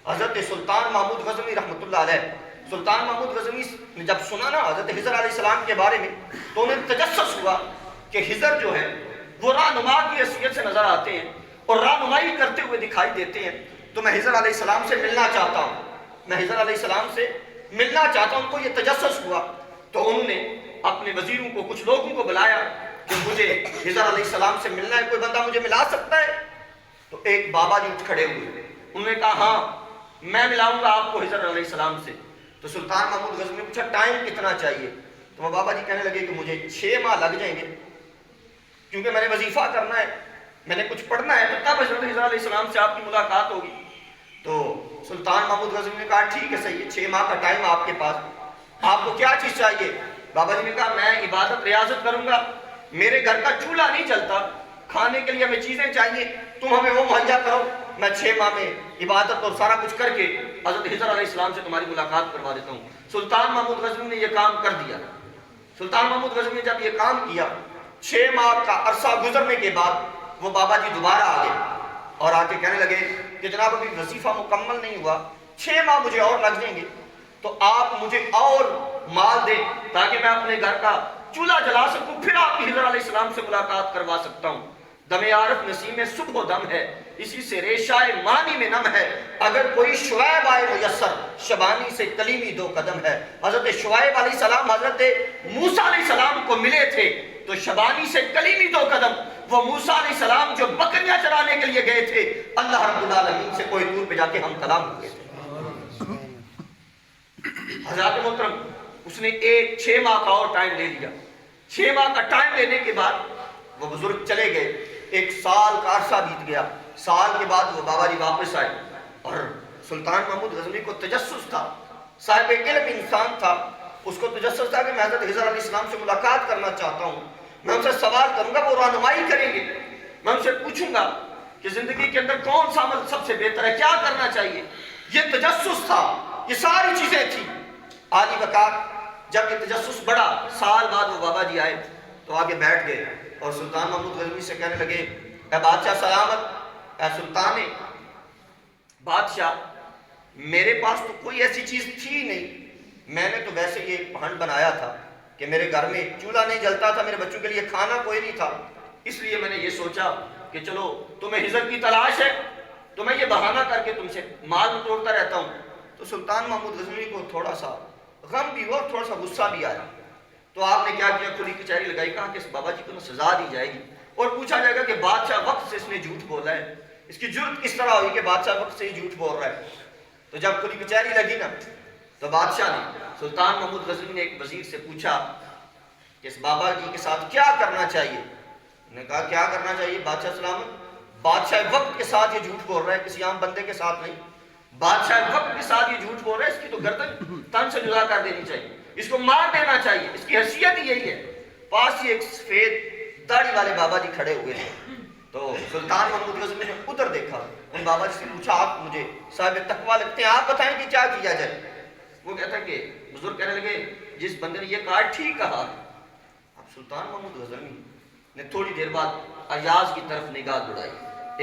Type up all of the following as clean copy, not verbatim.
حضرت سلطان محمود غزنوی رحمۃ اللہ علیہ، سلطان محمود غزنوی نے جب سنا نا حضرت خضر علیہ السلام کے بارے میں تو انہیں تجسس ہوا کہ خضر جو ہے وہ رہنما کی حیثیت سے نظر آتے ہیں اور رہنمائی کرتے ہوئے دکھائی دیتے ہیں، تو میں خضر علیہ السلام سے ملنا چاہتا ہوں، میں خضر علیہ السلام سے ملنا چاہتا ہوں۔ ان کو یہ تجسس ہوا تو انہوں نے اپنے وزیروں کو، کچھ لوگوں کو بلایا کہ مجھے خضر علیہ السلام سے ملنا ہے، کوئی بندہ مجھے ملا سکتا ہے؟ تو ایک بابا جی اٹھ کھڑے ہوئے، انہوں نے کہا ہاں میں ملاؤں گا آپ کو خضر علیہ السلام سے۔ تو سلطان محمود غزنوی نے پوچھا ٹائم کتنا چاہیے؟ تو وہ بابا جی کہنے لگے کہ مجھے 6 ماہ لگ جائیں گے، کیونکہ میں نے وظیفہ کرنا ہے، میں نے کچھ پڑھنا ہے، تو تب حضرت خضر علیہ السلام سے آپ کی ملاقات ہوگی۔ تو سلطان محمود غزنوی نے کہا ٹھیک ہے صحیح ہے، 6 ماہ کا ٹائم آپ کے پاس، آپ کو کیا چیز چاہیے؟ بابا جی نے کہا میں عبادت ریاضت کروں گا، میرے گھر کا چولہا نہیں چلتا، کھانے کے لیے ہمیں چیزیں چاہیے، تم ہمیں وہ مہیا کرو، میں 6 ماہ میں عبادت اور سارا کچھ کر کے حضرت خضر علیہ السلام سے تمہاری ملاقات کروا دیتا ہوں۔ سلطان محمود غزنوی نے یہ کام کر دیا۔ سلطان محمود غزنوی نے جب یہ کام کیا، 6 ماہ کا عرصہ گزرنے کے بعد وہ بابا جی دوبارہ آ گئے اور آ کے کہنے لگے کہ جناب ابھی وظیفہ مکمل نہیں ہوا، 6 ماہ مجھے اور لگ جائیں گے، تو آپ مجھے اور مال دیں تاکہ میں اپنے گھر کا چولہا جلا سکوں، پھر آپ کی خضر علیہ السلام سے ملاقات کروا سکتا ہوں۔ دم عارف نسیم صبح و دم ہے، اسی سے ریشائے مانی میں نم ہے، اگر کوئی شعیب آئے میسر شبانی سے کلیمی 2 قدم ہے۔ حضرت شعیب علیہ السلام حضرت موسیٰ علیہ السلام کو ملے تھے تو شبانی سے کلیمی 2 قدم، وہ موسیٰ علیہ السلام جو بکریاں چرانے کے لیے گئے تھے، اللہ رب العالمین سے کوئی دور پہ جا کے ہم کلام ہوئے تھے۔ حضرات محترم، اس نے 6 ماہ کا اور ٹائم لے لیا۔ 6 ماہ کا ٹائم لینے کے بعد وہ بزرگ چلے گئے، 1 سال کا عرصہ بیت گیا۔ سال کے بعد وہ بابا جی واپس آئے اور سلطان محمود غزنوی کو تجسس تھا، صاحب علم انسان تھا، اس کو تجسس تھا کہ میں حضرت خضر علیہ السلام سے ملاقات کرنا چاہتا ہوں، میں ان سے سوال کروں گا، وہ رہنمائی کریں گے، میں ان سے پوچھوں گا کہ زندگی کے اندر کون سا عمل سب سے بہتر ہے، کیا کرنا چاہیے۔ یہ تجسس تھا، یہ ساری چیزیں تھیں۔ عالی وقات جب یہ تجسس بڑھا، سال بعد وہ بابا جی آئے تو آگے بیٹھ گئے اور سلطان محمود غزنوی سے کہنے لگے اے بادشاہ سلامت، اے سلطان بادشاہ، میرے پاس تو کوئی ایسی چیز تھی نہیں، میں نے تو ویسے یہ پہنڈ بنایا تھا کہ میرے گھر میں چولہا نہیں جلتا تھا، میرے بچوں کے لیے کھانا کوئی نہیں تھا، اس لیے میں نے یہ سوچا کہ چلو تمہیں خضر کی تلاش ہے تو میں یہ بہانہ کر کے تم سے مال توڑتا رہتا ہوں۔ تو سلطان محمود غزنوی کو تھوڑا سا غم بھی ہوا اور تھوڑا سا غصہ بھی آیا، تو آپ نے کیا کیا، کھلی کچہری لگائی، کہا کہ اس بابا جی کو سزا دی جائے گی اور پوچھا جائے گا کہ بادشاہ وقت سے اس نے جھوٹ بولا ہے، اس کی جرت کس طرح ہوئی کہ بادشاہ وقت سے ہی جھوٹ بول رہا ہے۔ تو جب کھلی کچہری لگی نا تو بادشاہ نے سلطان محمود غزنوی نے ایک وزیر سے پوچھا کہ اس بابا جی کے ساتھ کیا کرنا چاہیے۔ انہوں نے کہا کیا کرنا چاہیے بادشاہ سلامت، بادشاہ وقت کے ساتھ یہ جھوٹ بول رہا ہے، کسی عام بندے کے ساتھ نہیں، بادشاہ وقت کے ساتھ یہ جھوٹ بول رہا ہے، اس کی تو گردن تن سے جدا کر دینی چاہیے، اس کو مار دینا چاہیے، اس کی حیثیت ہی یہی ہے۔ پاس ہی ایک سفید داڑھی والے بابا جی کھڑے ہوئے تھے، تو سلطان محمود غزنوی نے ادھر دیکھا، ان بابا جی سے پوچھا آپ مجھے صاحب تقویٰ لگتے ہیں، آپ بتائیں کہ کیا کیا جائے۔ وہ کہتا ہے کہ بزرگ کہنے لگے جس بندے نے یہ کہا ٹھیک کہا۔ اب سلطان محمود غزنوی نے تھوڑی دیر بعد ایاز کی طرف نگاہ دوڑائی،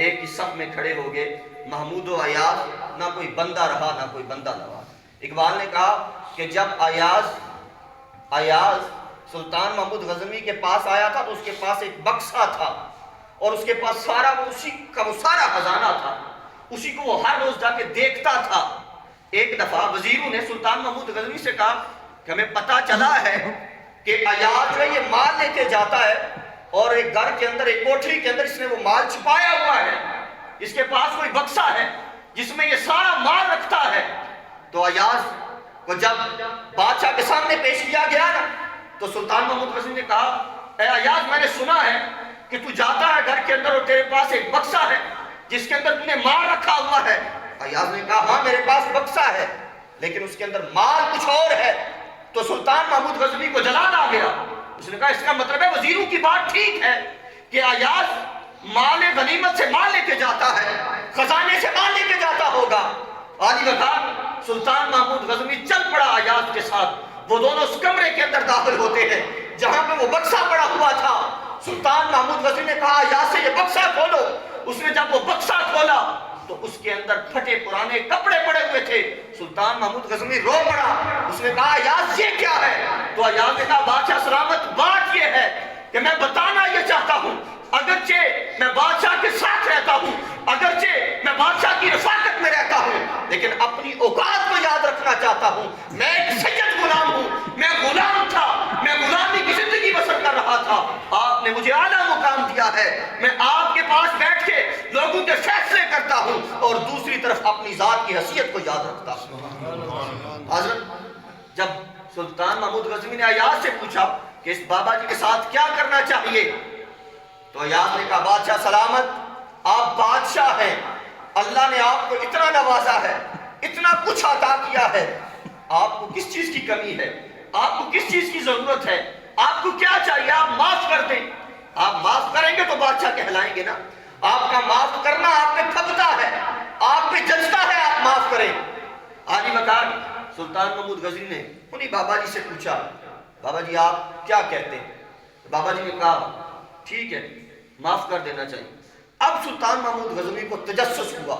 ایک ہی صف میں کھڑے ہو گئے، محمود و ایاز، نہ کوئی بندہ رہا نہ کوئی بندہ لوا۔ اقبال نے کہا کہ جب ایاز سلطان محمود غزنوی کے پاس آیا تھا تو اس کے پاس ایک بکسا تھا اور اس کے پاس سارا اسی کا وہ سارا خزانہ تھا، اسی کو وہ ہر روز جا کے دیکھتا تھا۔ ایک دفعہ وزیروں نے سلطان محمود غزنوی سے کہا کہ ہمیں پتہ چلا ہے کہ ایاز جو ہے یہ مال لے کے جاتا ہے اور ایک گھر کے اندر، ایک کوٹری کے اندر اس نے وہ مال چھپایا ہوا ہے، اس کے پاس کوئی بکسا ہے جس میں یہ سارا مال رکھتا ہے۔ تو ایاز کو جب بادشاہ کے سامنے پیش کیا گیا نا تو سلطان محمود غزنوی نے کہا اے ایاز، میں نے سنا ہے کہ تو جاتا ہے گھر کے اندر اور تیرے پاس ایک بکسا ہے جس کے اندر تو نے مال رکھا ہوا ہے۔ ایاز نے کہا ہاں میرے پاس بکسا ہے لیکن اس کے اندر مال کچھ اور ہے۔ تو سلطان محمود غزنوی کو جلال آ گیا، اس نے کہا اس کا مطلب ہے وزیروں کی بات ٹھیک ہے کہ ایاز مال غنیمت سے مال لے کے جاتا ہے، خزانے سے مال لے کے جاتا ہوگا۔ عالی وقار سلطان محمود غزنوی چل پڑا ایاز کے ساتھ، وہ دونوں اس کمرے کے اندر داخل ہوتے ہیں جہاں پہ وہ بکسا پڑا ہوا تھا۔ سلطان محمود غزنوی نے کہا ایاز سے یہ بکسا کھولو، اس نے جب وہ بکسا کھولا تو اس کے اندر پھٹے پرانے کپڑے پڑے ہوئے تھے. سلطان محمود غزنوی رو پڑا. اس نے کہا ایاز یہ کیا ہے؟ تو ایاز نے کہا بادشاہ سلامت بات یہ ہے کہ میں بتانا یہ چاہتا ہوں اگرچہ میں بادشاہ کے ساتھ رہتا ہوں, اگرچہ میں بادشاہ کی رفاقت میں رہتا ہوں, لیکن اپنی اوقات کو یاد رکھنا چاہتا ہوں. میں ایک سید غلام ہوں, میں غلام تھا, میں غلامی کی زندگی بسر کر رہا تھا. آپ نے مجھے اعلیٰ مقام دیا ہے, میں آپ کے پاس بیٹھ کے لوگوں کے فیصلے کرتا ہوں اور دوسری طرف اپنی ذات کی حیثیت کو یاد رکھتا ہوں. حضرت جب سلطان محمود غزنوی نے ایاز سے پوچھا کہ اس بابا جی کے ساتھ کیا کرنا چاہیے, تو ایاز نے کہا بادشاہ سلامت آپ بادشاہ ہیں, اللہ نے آپ کو اتنا نوازا ہے, اتنا کچھ عطا کیا ہے, آپ کو کس چیز کی کمی ہے, آپ کو کس چیز کی ضرورت ہے, آپ کو کیا چاہیے, آپ معاف کر دیں. آپ معاف کریں گے تو بادشاہ کہلائیں گے نا. آپ کا معاف کرنا آپ پہ پھبتا ہے, آپ پہ جچتا ہے, آپ معاف کریں. عالی مقام سلطان محمود غزنوی نے انہی بابا جی سے پوچھا بابا جی آپ کیا کہتے ہیں؟ بابا جی نے کہا ٹھیک ہے معاف کر دینا چاہیے. اب سلطان محمود غزنوی کو تجسس ہوا,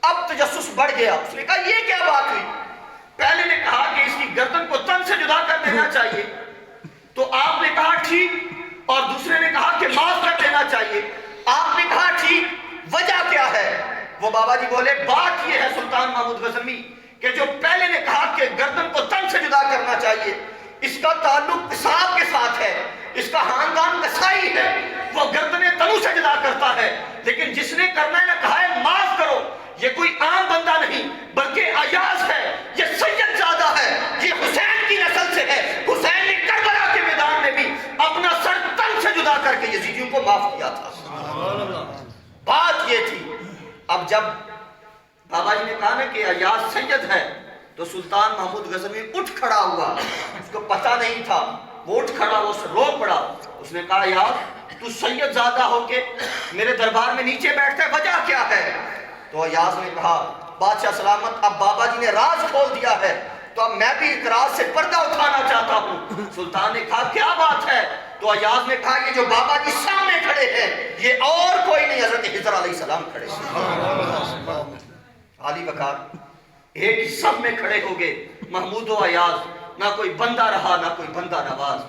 اب تجسس بڑھ گیا. اس نے کہا یہ کیا بات ہوئی؟ پہلے نے کہا کہ اس کی گردن کو تن سے جدا کر دینا چاہیے, تو آپ نے کہا ٹھیک, اور دوسرے نے کہا کہ معاف کر دینا چاہیے, آپ نے کہا ٹھیک, وجہ کیا ہے؟ وہ بابا جی بولے بات یہ ہے سلطان محمود غزنوی کہ جو پہلے نے کہا کہ گردن کو تن سے جدا کرنا چاہیے, اس کا تعلق قصاب کے ساتھ ہے, اس کا خاندان قصائی ہے, وہ گردنیں تنو سے جدا کرتا ہے. لیکن جس نے کرنا ہے کہا ہے معاف کرو, یہ کوئی عام بندہ نہیں بلکہ ایاز ہے, یہ سید زادہ ہے, یہ حسین کی نسل سے ہے. حسین نے کربلا کے میدان میں بھی اپنا سر تن سے جدا کر کے یزیدیوں کو معاف کیا تھا. بات یہ تھی. اب جب بابا جی نے کہا نا کہ ایاز سید ہے, تو سلطان محمود غزنوی اٹھ کھڑا ہوا. اس کو پتہ نہیں تھا, وہ اٹھ کھڑا ہوا, اس رو پڑا. اس نے کہا ایاز تو سید زادہ ہو کے میرے دربار میں نیچے بیٹھتا ہے, وجہ کیا ہے؟ تو ایاز نے کہا بادشاہ سلامت اب بابا جی نے راز کھول دیا ہے, تو اب میں بھی ایک راز سے پردہ اٹھانا چاہتا ہوں. سلطان نے کہا کیا بات ہے؟ تو ایاز نے کہا یہ جو بابا جی سامنے کھڑے ہیں یہ اور کوئی نہیں, حضرت خضر علیہ السلام کھڑے ہیں. عالی وقار ایک سب میں کھڑے ہو گئے محمود و ایاز, نہ کوئی بندہ رہا نہ کوئی بندہ نواز.